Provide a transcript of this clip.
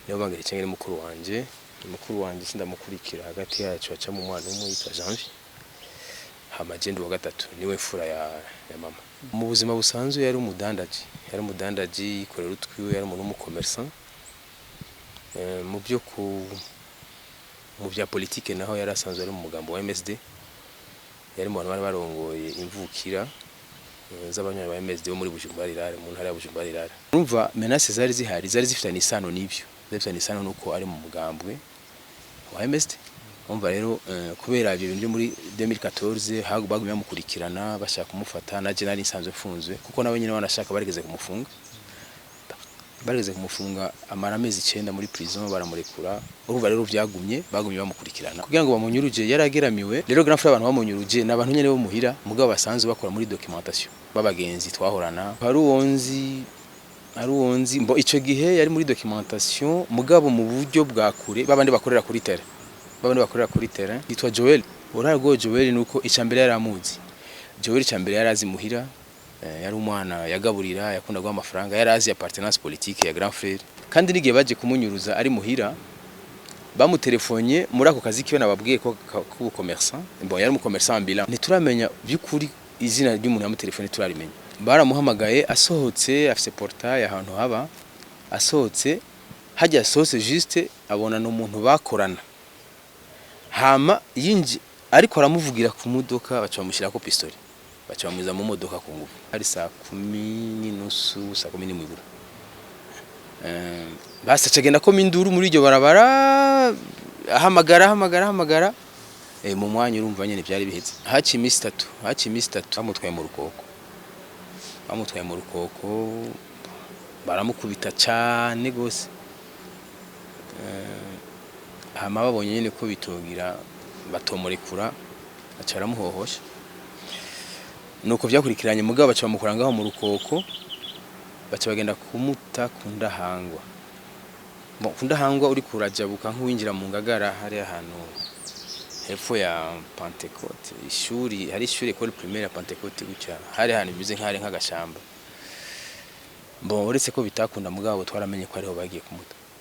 Léon Bangiricenge ni mukuru wanje sindamukurikira hagati yacu aca mu mwana umwe yitwa Janvier hamagenda wa gatatu niwe mfura ya mama. Mu buzima busanzwe yari umudandaji korera utwiwe, yari umuntu w'umucommerçant. Mu bya politike naho yari asanzwe ari mu mugambo wa MSD, yari mu bantu bari barongoye imvukira z'abanywanyi ba MSD bo muri Bujumbura mu ntara ya Bujumbura. Urumva menace zari zifitanye isano n'ibyo, zifitanye isano nuko ari mu mugambwe wa MSD. Umva rero kubera ibyo bintu muri 2014 bagumye bamukurikirana bashaka kumufata, na nari nsanzwe mfunzwe kuko nawe nyine banashaka barigeze kumufunga amara amezi 9 muri prison baramurekura. Urumva rero bagumye bamukurikirana kugira ngo bamunyuruje. Yarageramiwe rero grand frère, abantu bamunyuruje n'abantu nyene bo muhira mugabo basanzwe bakora muri documentation babagenzi twahorana. Haruwonzi mbo ico gihe yari muri documentation mugabo mu buryo bwa kure babandi bakorera kuri terrain yitwa Joel. Urargo Joel nuko icambere yaramuzi. Joel icambere yarazi muhira, yari umwana yagaburira, yakunda guha amafaranga, yarazi appartenance politique ya grand frère. Kandi nigiye baje kumunyuruza ari muhira bamutelefonye muri ako kazi kiwe nababwiye ko ku commerçant. Bon yari mu commerçant ambulant, ntituramenya byukuri izina ry'umuntu yamutelefone turarimenya. Baramuhamagaye asohotse afise portail ahantu haba, asohotse hajya asohotse juste abona n'umuntu bakorana. Hama yinji ariko aramuvugira ku modoka baca bamushira ko pistole, baca bamuza mu modoka ku ngufu. Ari saa 10:30 saa 10:00 basa cagenda ko minduru muri iryo barabara ahamagara mu mwanya urumva nyene byari biheze. Haci imisi 3 bamutwaye mu Rukoko baramukubita cyane gose. Hama babonye nyene ko bitogira batomurekura acara muhohosha, nuko byakurikiranye mugabo baca bamukurangaho mu Rukoko, baca bagenda kumuta kundahangwa. Bon kundahangwa uri kurajabuka nk'uwinjira mu Ngagara hari ahantu hepfo ya Pentecote, hari ishuri école primaire ya Pentecote gucya, hari ahantu bize nk'agashamba. Bon uretse ko bitakunda mugabo twaramenye ko ariho bagiye kumuta.